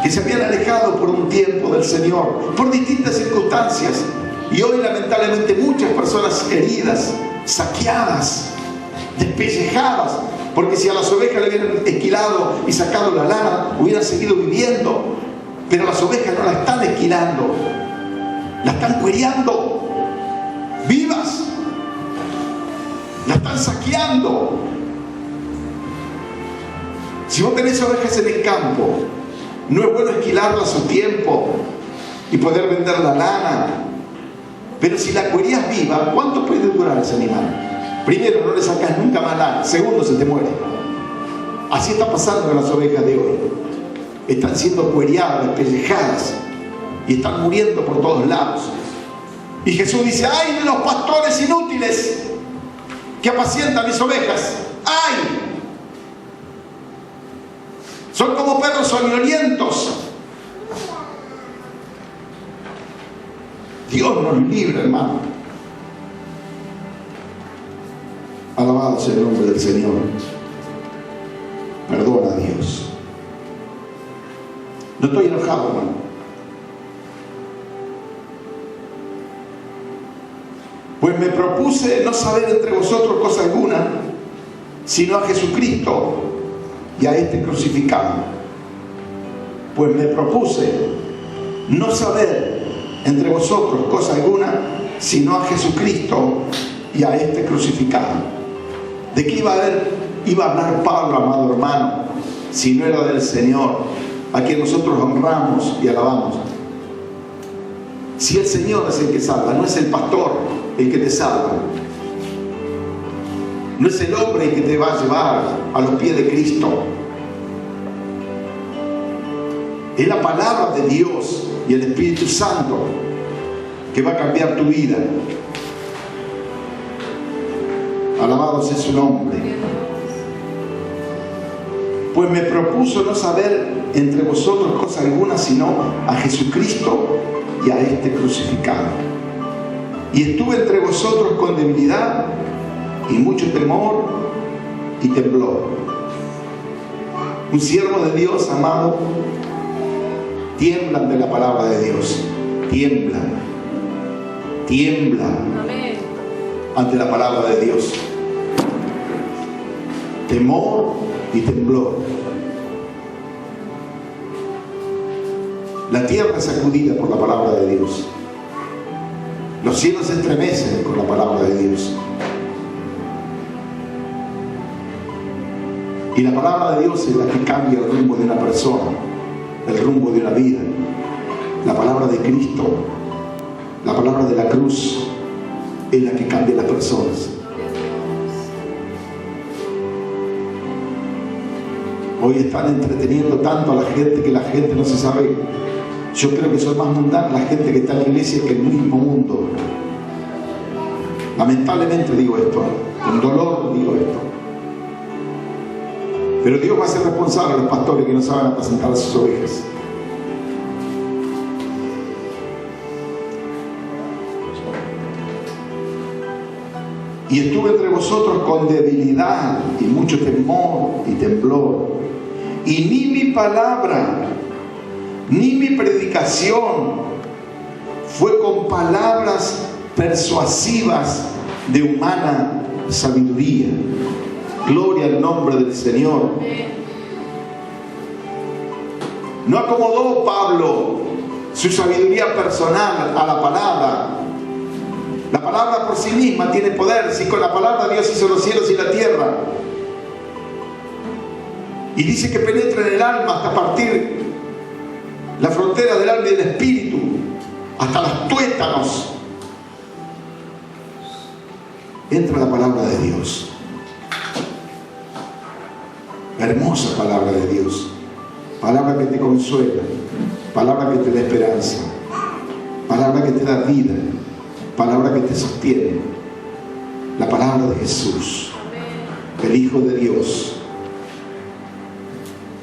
Speaker 1: que se habían alejado por un tiempo del Señor, por distintas circunstancias, y hoy lamentablemente muchas personas heridas, saqueadas, despellejadas, porque si a las ovejas le hubieran esquilado y sacado la lana, hubieran seguido viviendo, pero las ovejas no la están esquilando, la están cuereando vivas, la están saqueando. Si vos tenés ovejas en el campo, no es bueno esquilarla a su tiempo y poder vender la lana, pero si la cuerías viva, ¿cuánto puede durar ese animal? Primero, no le sacas nunca más lana. Segundo, se te muere. Así está pasando con las ovejas de hoy. Están siendo cuereadas, despellejadas, y están muriendo por todos lados. Y Jesús dice: ¡ay de los pastores inútiles que apacientan mis ovejas! ¡Ay! Son como perros soñolientos. Dios nos libre, hermano. Alabado sea el nombre del Señor. Perdona a Dios. No estoy enojado, hermano. Pues me propuse no saber entre vosotros cosa alguna, sino a Jesucristo y a este crucificado. Pues me propuse no saber entre vosotros cosa alguna, sino a Jesucristo y a este crucificado. ¿De qué iba a hablar Pablo, amado hermano, si no era del Señor, a quien nosotros honramos y alabamos? Si el Señor es el que salva, no es el pastor el que te salva, no es el hombre el que te va a llevar a los pies de Cristo, es la palabra de Dios y el Espíritu Santo que va a cambiar tu vida. Alabado sea su nombre. Pues me propuso no saber entre vosotros cosa alguna, sino a Jesucristo y a este crucificado. Y estuve entre vosotros con debilidad y mucho temor y temblor. Un siervo de Dios, amado, tiembla ante la palabra de Dios. Tiembla ante la palabra de Dios. Temor y temblor. La tierra es sacudida por la palabra de Dios. Los cielos se estremecen con la palabra de Dios. Y la palabra de Dios es la que cambia el rumbo de una persona, el rumbo de una vida. La palabra de Cristo, la palabra de la cruz, es la que cambia las personas. Hoy están entreteniendo tanto a la gente que la gente no se sabe. Yo creo que son más mundanos la gente que está en la iglesia que el mismo mundo. Lamentablemente digo esto, con dolor digo esto. Pero Dios va a ser responsable a los pastores que no saben apacentar a sus ovejas. Y estuve entre vosotros con debilidad y mucho temor y temblor. Y ni mi palabra, ni mi predicación fue con palabras persuasivas de humana sabiduría. Gloria al nombre del Señor. No acomodó Pablo su sabiduría personal a la palabra. La palabra por sí misma tiene poder. Si con la palabra Dios hizo los cielos y la tierra. Y dice que penetra en el alma hasta partir la frontera del alma y del espíritu, hasta los tuétanos. Entra la palabra de Dios. Hermosa palabra de Dios. Palabra que te consuela. Palabra que te da esperanza. Palabra que te da vida. Palabra que te sostiene. La palabra de Jesús, el Hijo de Dios,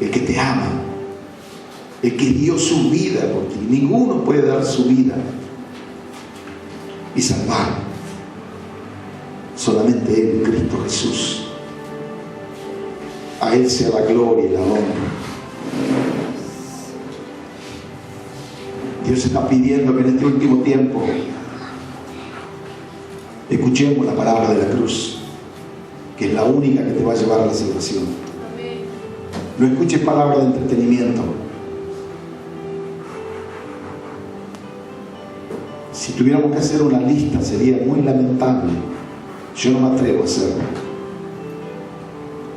Speaker 1: el que te ama, el que dio su vida por ti. Ninguno puede dar su vida y salvar. Solamente Él, Cristo Jesús. A Él sea la gloria y la honra. Dios está pidiendo que en este último tiempo escuchemos la palabra de la cruz, que es la única que te va a llevar a la salvación. No escuches palabras de entretenimiento. Si tuviéramos que hacer una lista sería muy lamentable. Yo no me atrevo a hacerlo.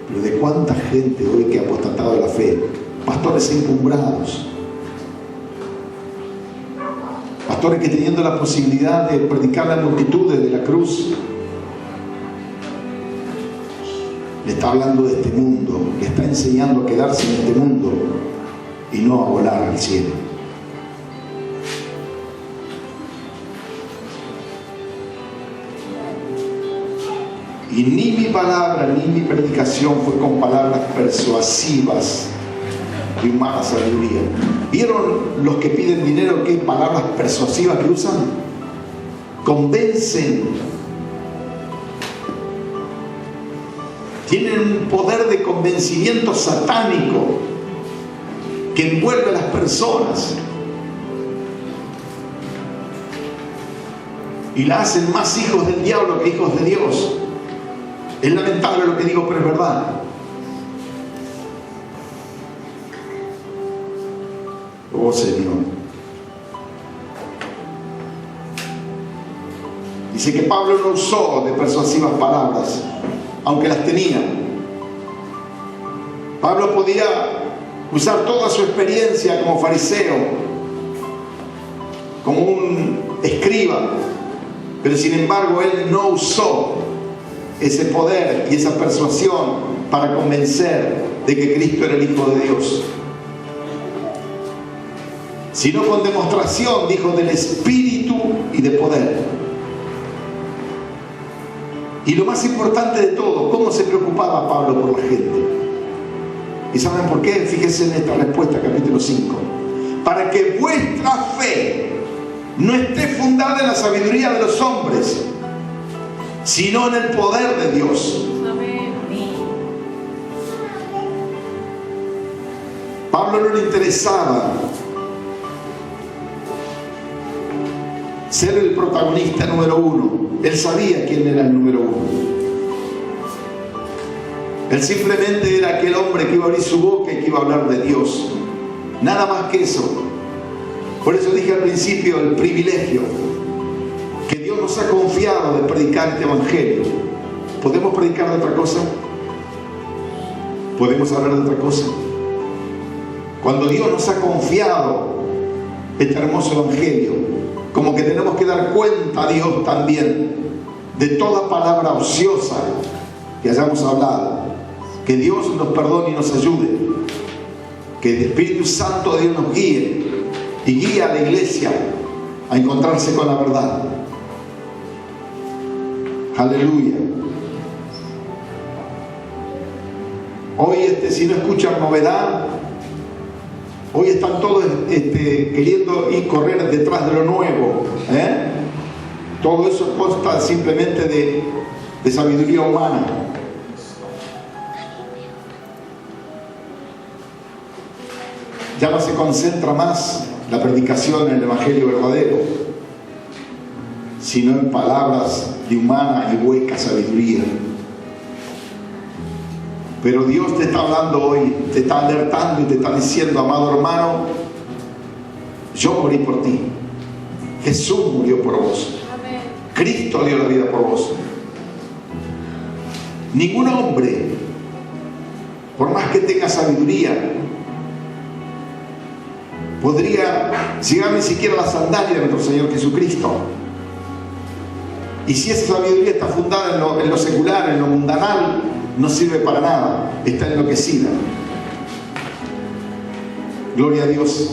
Speaker 1: Pero de cuánta gente hoy que ha apostatado de la fe, pastores encumbrados, pastores que teniendo la posibilidad de predicar a las multitudes de la cruz, le está hablando de este mundo, le está enseñando a quedarse en este mundo y no a volar al cielo. Y ni mi palabra ni mi predicación fue con palabras persuasivas de humana sabiduría. ¿Vieron los que piden dinero qué palabras persuasivas que usan? Convencen. Tienen un poder de convencimiento satánico que envuelve a las personas y la hacen más hijos del diablo que hijos de Dios. Es lamentable lo que digo, pero es verdad. Oh Señor. Dice que Pablo no usó de persuasivas palabras, aunque las tenía. Pablo podía usar toda su experiencia como fariseo, como un escriba, pero sin embargo él no usó ese poder y esa persuasión para convencer de que Cristo era el Hijo de Dios, sino con demostración, dijo, del Espíritu y de poder. Y lo más importante de todo, ¿cómo se preocupaba Pablo por la gente? ¿Y saben por qué? Fíjense en esta respuesta, capítulo 5. Para que vuestra fe no esté fundada en la sabiduría de los hombres, sino en el poder de Dios. Pablo no le interesaba ser el protagonista número uno. Él sabía quién era el número uno. Él simplemente era aquel hombre que iba a abrir su boca y que iba a hablar de Dios. Nada más que eso. Por eso dije al principio el privilegio que Dios nos ha confiado de predicar este evangelio. ¿Podemos predicar de otra cosa? ¿Podemos hablar de otra cosa? Cuando Dios nos ha confiado este hermoso evangelio, como que tenemos que dar cuenta a Dios también de toda palabra ociosa que hayamos hablado. Que Dios nos perdone y nos ayude. Que el Espíritu Santo de Dios nos guíe y guíe a la iglesia a encontrarse con la verdad. Aleluya. Hoy si no escuchan novedad, hoy están todos queriendo ir correr detrás de lo nuevo. Todo eso consta simplemente de sabiduría humana. Ya no se concentra más la predicación en el evangelio verdadero, sino en palabras de humana y hueca sabiduría. Pero Dios te está hablando hoy, te está alertando y te está diciendo: amado hermano, yo morí por ti. Jesús murió por vos. Amén. Cristo dio la vida por vos. Ningún hombre, por más que tenga sabiduría, podría llegar ni siquiera a la sandalia de nuestro Señor Jesucristo. Y si esa sabiduría está fundada en lo secular, en lo mundanal, no sirve para nada, está enloquecida. Gloria a Dios.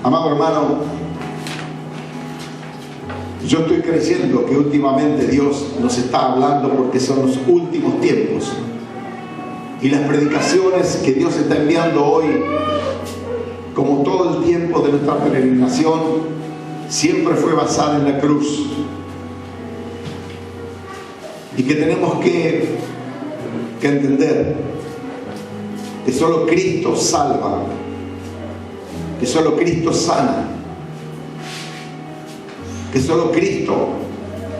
Speaker 1: Amado hermano, yo estoy creyendo que últimamente Dios nos está hablando porque son los últimos tiempos. Y las predicaciones que Dios está enviando hoy, como todo el tiempo de nuestra peregrinación, siempre fue basada en la cruz. Y que tenemos que entender que solo Cristo salva, que solo Cristo sana, que solo Cristo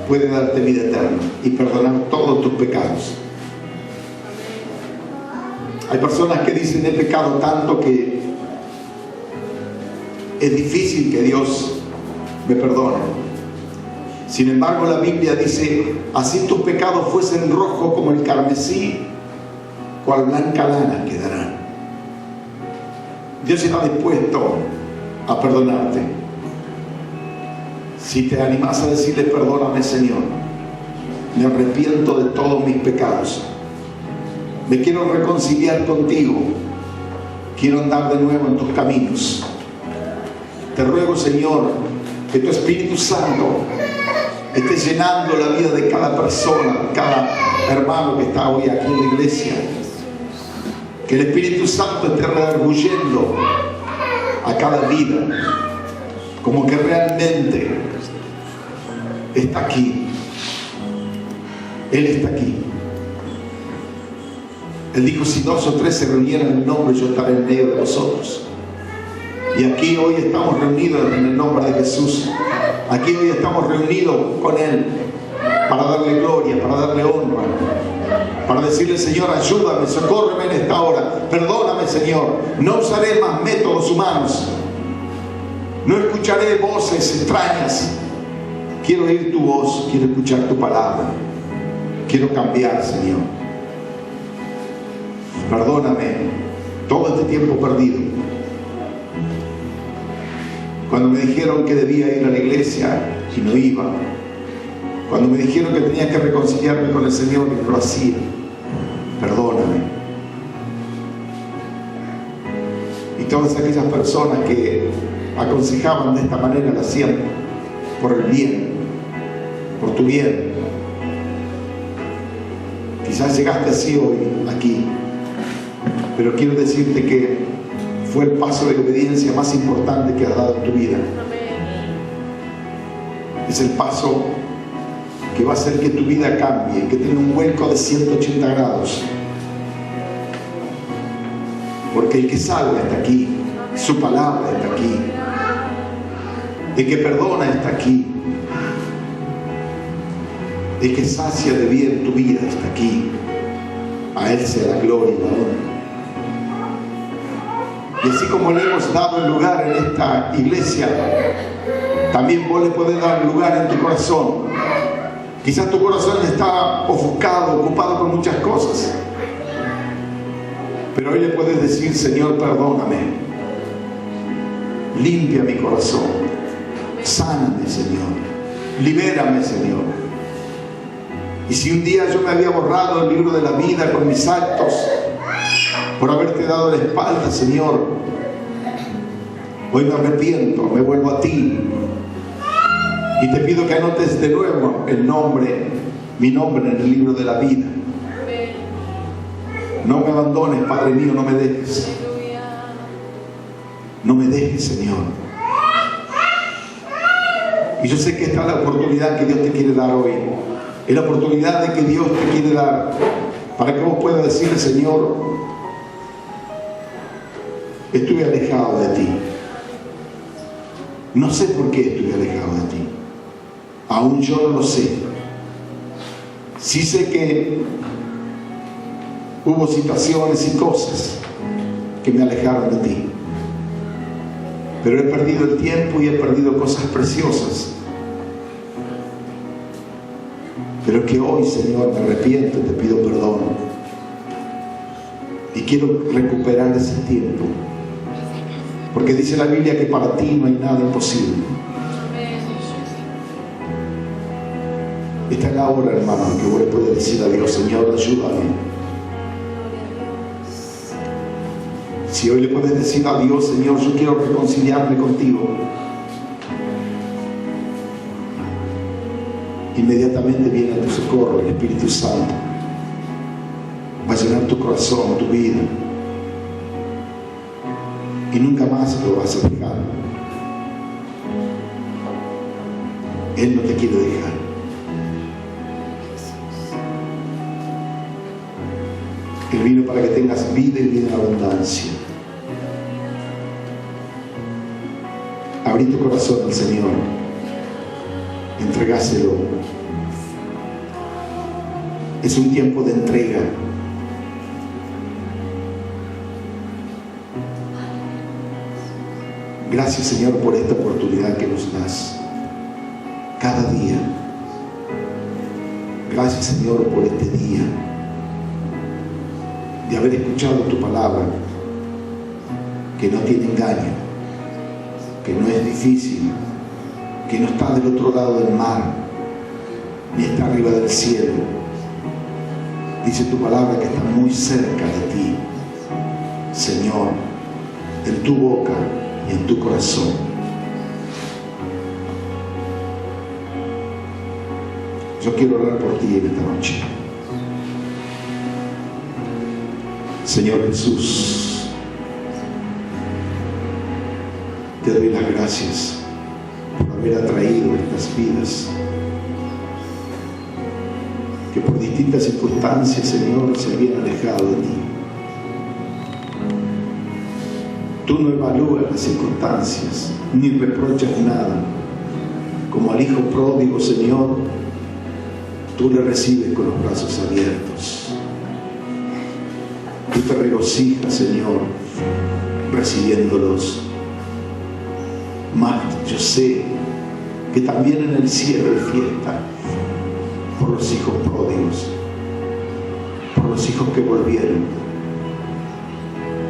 Speaker 1: puede darte vida eterna y perdonar todos tus pecados. Hay personas que dicen: he pecado tanto que es difícil que Dios me perdone. Sin embargo, la Biblia dice: así tus pecados fuesen rojos como el carmesí, cual blanca lana quedarán. Dios está dispuesto a perdonarte. Si te animas a decirle: perdóname, Señor, me arrepiento de todos mis pecados, me quiero reconciliar contigo, quiero andar de nuevo en tus caminos. Te ruego, Señor, que tu Espíritu Santo esté llenando la vida de cada persona, cada hermano que está hoy aquí en la iglesia. Que el Espíritu Santo esté redarguyendo a cada vida, como que realmente está aquí. Él está aquí. Él dijo: si 2 o 3 se reunieran en mi nombre, yo estaré en medio de vosotros. Y aquí hoy estamos reunidos en el nombre de Jesús. Aquí hoy estamos reunidos con Él para darle gloria, para darle honra, para decirle: Señor, ayúdame, socórreme en esta hora, perdóname, Señor. No usaré más métodos humanos, no escucharé voces extrañas. Quiero oír tu voz, quiero escuchar tu palabra, quiero cambiar, Señor. Perdóname todo este tiempo perdido. Cuando me dijeron que debía ir a la iglesia y no iba. Cuando me dijeron que tenía que reconciliarme con el Señor y no lo hacía. Perdóname. Y todas aquellas personas que aconsejaban de esta manera lo hacían por el bien, por tu bien. Quizás llegaste así hoy aquí, pero quiero decirte que fue el paso de obediencia más importante que has dado en tu vida. Es el paso que va a hacer que tu vida cambie, que tenga un vuelco de 180 grados. Porque el que salva está aquí, su palabra está aquí, el que perdona está aquí, el que sacia de bien tu vida está aquí. A Él sea la gloria y la honra. Y así como le hemos dado el lugar en esta iglesia, también vos le podés dar el lugar en tu corazón. Quizás tu corazón está ofuscado, ocupado con muchas cosas, pero hoy le puedes decir: Señor, perdóname, limpia mi corazón, sáname, Señor, libérame, Señor. Y si un día yo me había borrado el libro de la vida con mis actos, por haberte dado la espalda, Señor, hoy me arrepiento, me vuelvo a ti y te pido que anotes de nuevo mi nombre en el libro de la vida. No me abandones, Padre mío, no me dejes. No me dejes, Señor. Y yo sé que esta es la oportunidad que Dios te quiere dar hoy. Es la oportunidad de que Dios te quiere dar para que vos puedas decirle: Señor, estuve alejado de ti. No sé por qué estuve alejado de ti. Aún yo no lo sé. Sí sé que hubo situaciones y cosas que me alejaron de ti. Pero he perdido el tiempo y he perdido cosas preciosas. Pero que hoy, Señor, me arrepiento y te pido perdón. Y quiero recuperar ese tiempo. Porque dice la Biblia que para ti no hay nada imposible. Esta es la hora, hermano, que vos le puedes decir a Dios: Señor, ayúdame. Si hoy le puedes decir a Dios: Señor, yo quiero reconciliarme contigo, inmediatamente viene a tu socorro el Espíritu Santo. Va a llenar tu corazón, tu vida, y nunca más lo vas a dejar. Él no te quiere dejar. Él vino para que tengas vida y vida en abundancia. Abrí tu corazón al Señor, entregáselo. Es un tiempo de entrega. Gracias, Señor, por esta oportunidad que nos das cada día. Gracias, Señor, por este día de haber escuchado tu palabra, que no tiene engaño, que no es difícil, que no está del otro lado del mar, ni está arriba del cielo. Dice tu palabra que está muy cerca de ti, Señor, en tu boca y en tu corazón. Yo quiero orar por ti en esta noche. Señor Jesús, te doy las gracias por haber atraído estas vidas que por distintas circunstancias, Señor, se habían alejado de ti. Tú no evalúas las circunstancias, ni reprochas nada. Como al hijo pródigo, Señor, tú le recibes con los brazos abiertos. Tú te regocijas, Señor, recibiéndolos. Mas yo sé que también en el cielo hay fiesta por los hijos pródigos, por los hijos que volvieron.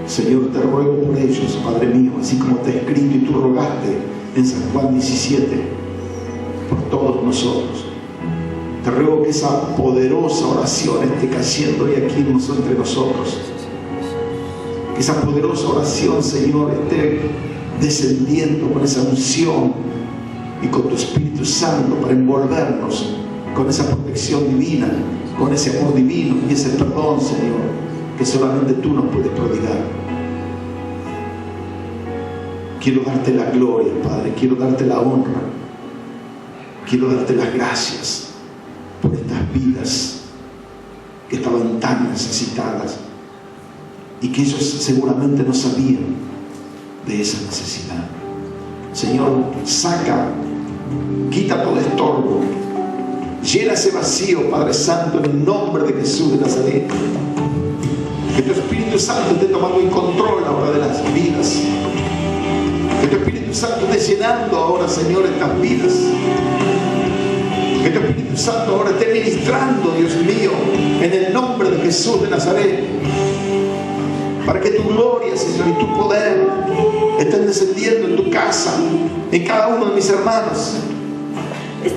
Speaker 1: Señor, te ruego por ellos, Padre mío, así como te he escrito y tú rogaste en San Juan 17, por todos nosotros. Te ruego que esa poderosa oración esté cayendo hoy aquí entre nosotros. Que esa poderosa oración, Señor, esté descendiendo con esa unción y con tu Espíritu Santo para envolvernos con esa protección divina, con ese amor divino y ese perdón, Señor, que solamente tú nos puedes prodigar. Quiero darte la gloria, Padre. Quiero darte la honra. Quiero darte las gracias por estas vidas que estaban tan necesitadas y que ellos seguramente no sabían de esa necesidad. Señor, saca, quita todo estorbo, llena ese vacío, Padre Santo, en el nombre de Jesús de Nazaret. Que tu Espíritu Santo esté tomando el control ahora de las vidas. Que tu Espíritu Santo esté llenando ahora, Señor, estas vidas. Que tu Espíritu Santo ahora esté ministrando, Dios mío, en el nombre de Jesús de Nazaret. Para que tu gloria, Señor, y tu poder estén descendiendo en tu casa, en cada uno de mis hermanos,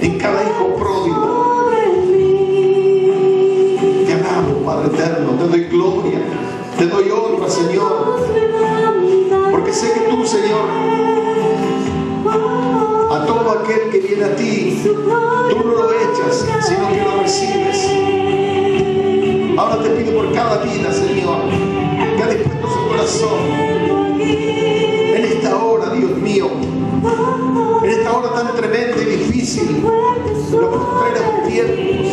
Speaker 1: en cada hijo pródigo. Te alabo, Padre eterno, te doy gloria, te doy honra, Señor, porque sé que tú, Señor, a todo aquel que viene a ti, tú no lo echas, sino que lo recibes. Ahora te pido por cada vida, Señor, que ha dispuesto su corazón en esta hora, Dios mío, en esta hora tan tremenda y difícil, los postreros tiempos,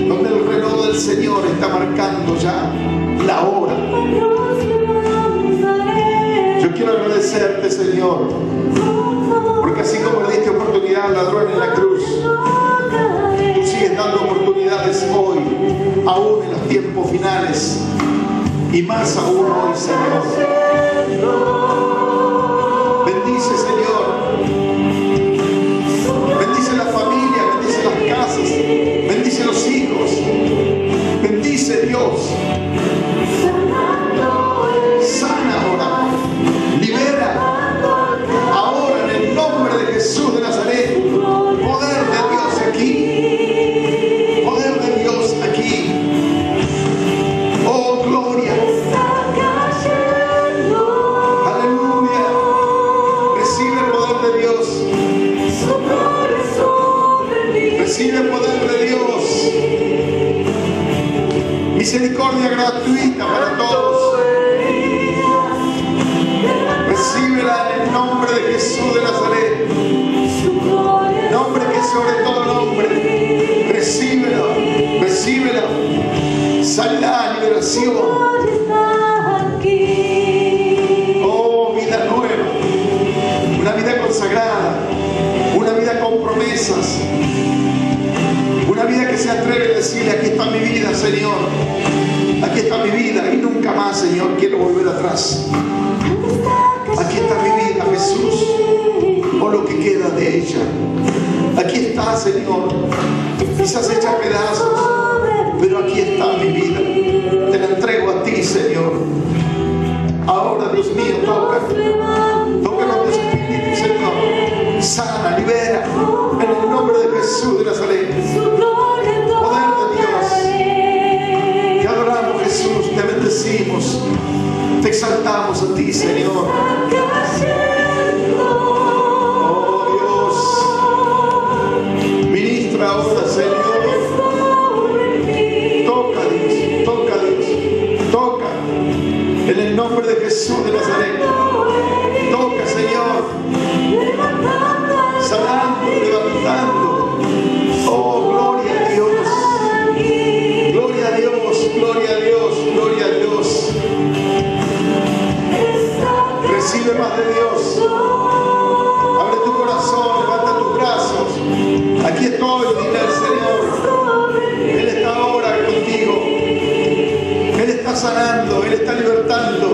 Speaker 1: donde el reloj del Señor está marcando ya la hora. Yo quiero agradecerte, Señor, porque así como le diste oportunidad al ladrón en la cruz, tú sigues dando oportunidades hoy, aún en los tiempos finales, y más aún hoy, Señor. Bendice, Señor. Bendice la familia, bendice las casas, bendice los hijos. Bendice, Dios. Sana ahora. Libera. Ahora en el nombre de Jesús de Nazaret. Poder de Dios aquí. Poder de Dios aquí. Oh, gloria. Aleluya. Recibe el poder de Dios. Recibe el poder de Dios. Misericordia gratuita para todos. Recíbela en el nombre de Jesús de Nazaret. Nombre que sobre todo nombre. Recíbelo. Recíbelo. Sanidad, liberación. Oh, vida nueva. Una vida consagrada. Una vida con promesas. Una vida que se atreve a decirle: aquí está mi vida, Señor. Aquí está mi vida y nunca más, Señor, quiero volver atrás. Aquí está mi vida, Jesús, o lo que queda de ella. Aquí está, Señor, quizás hecha pedazos, pero aquí está mi vida. Te la entrego a ti, Señor. Ahora, Dios mío, toca con tu Espíritu, Señor. Sana, libera, en el nombre de Jesús de Nazaret. Poder de Dios. Te adoramos, Jesús, te bendecimos, te exaltamos a ti, Señor. Oh, Dios. Ministra ahora, Señor. Toca, Dios, toca, Dios, toca. En el nombre de Jesús de Nazaret. Toca, Señor. Sanando, levantando. Oh, gloria a Dios. Gloria a Dios, gloria a Dios, gloria a Dios. Recibe más de Dios. Abre tu corazón, levanta tus brazos. Aquí estoy, dile al Señor. Él está ahora contigo. Él está sanando, Él está libertando.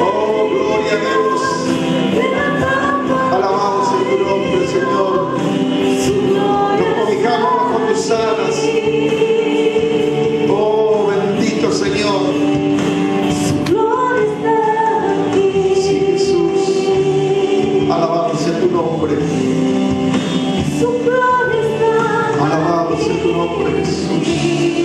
Speaker 1: Oh, gloria a Dios. Alabado sea tu nombre, Señor. Nos cobijamos bajo tus alas. Oh, bendito Señor. Sí, Jesús. Alabado sea tu nombre. Alabado sea tu nombre, Jesús.